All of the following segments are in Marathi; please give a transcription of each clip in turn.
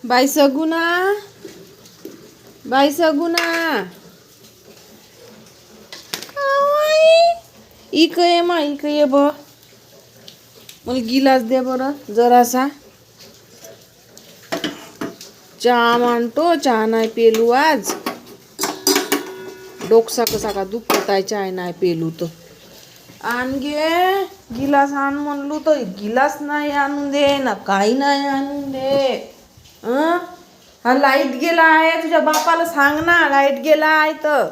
बाई सगुना, बाई सगुना, इक ये मा, इक ये ब, मला गिलास दे बरं जरासा. चहा मांडतो, चहा नाही पेलू आज. डोकसा कसा का दुखत आहे, चहा नाही पेलू तर. आण गे गिलास आण म्हणलो तर गिलास नाही आणून दे ना, काही नाही आणून दे. हा लाईट गेला आहे, तुझ्या बापाला सांग ना लाईट गेला आहे तर.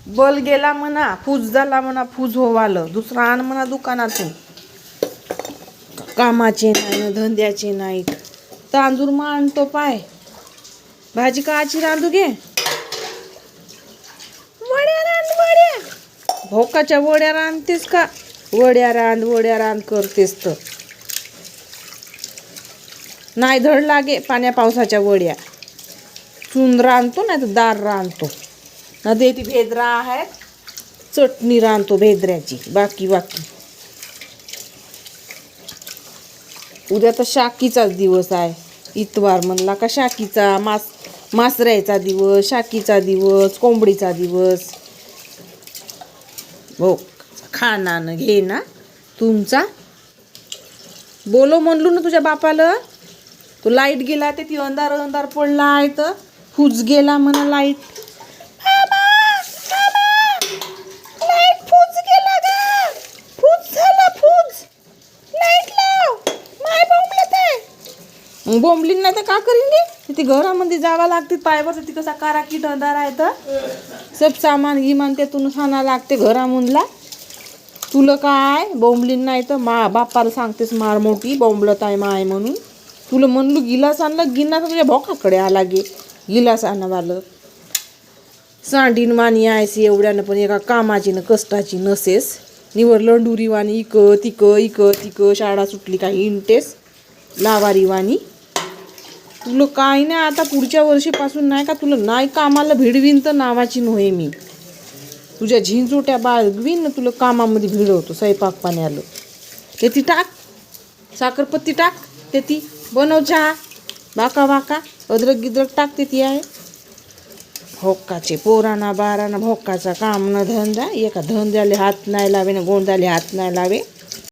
बल गेला म्हणा, फूज झाला म्हणा, फूज होवालं दुसरा आण म्हणा दुकानातून. कामाचे नाही ना धंद्याचे नाहीत. तांदूळ मा आणतो पाय. भाजी काची रांधू घे. वड्या रांध वड्या. भोकाच्या वड्या रांधतेस का? वड्या रांध करतेस तर नाही धड लागे. पाण्या पावसाच्या वड्या चून रांधतो नाही तर दार रांधतो ना. ते ती भेद्रा आहे, चटणी रांधतो भेद्र्याची. बाकी उद्या तर शाकीचाच दिवस आहे. इतवार म्हणला का शाकीचा, मासऱ्याचा दिवस, शाकीचा दिवस, कोंबडीचा दिवस. हो खाना न घे ना तुमचा. बोलो म्हणलो ना तुझ्या बापाला. तो लाईट गेला ते ती अंधार पडला आहे तर फूज गेला म्हणा लाईट. लाईट फूज गेला ग, फूज झाला फूज. लाईट लाव. माय बोंबलत आहे. बोंबलीन नाही तर का करीन गे. ती घरामध्ये जावा लागते पायवर. ती कसा कारा किट अंधार आहे तर सब सामान गिमान त्यातून खाना लागते घरामधला. तुला काय बोंबलीन नाही तर बापाला सांगतेस मार मोठी बोंबलत आहे माय म्हणून. तुला म्हणलो गिलास आणलं, गिन्ना तुझ्या भोकाकडे आला गे गिलास आणवालं. सांडीन वाणी आहेस एवढ्यानं, पण एका कामाची न कष्टाची नसेस. निवर लंडुरी वाणी इक तिक शाळा सुटली काही इंटेस लावारी वाणी. तुला काय नाही आता पुढच्या वर्षीपासून नाही का तुला नाही कामाला भिडवीन तर नावाची नव्हे मी. तुझ्या झिंजोट्या बाळगवीन ना तुला कामामध्ये भिडवतो. स्वयंपाक पाण्याला ते ती टाक, साखरपत्ती टाक, ते ती बनव चहा. बाका अद्रक गिद्रक टाकते ती आहे. भोकाचे पोराना बाराना भोकाचा काम न धंदा. एका धंद्याले हात नाही लावे ना गोंदाले हात नाही लावे.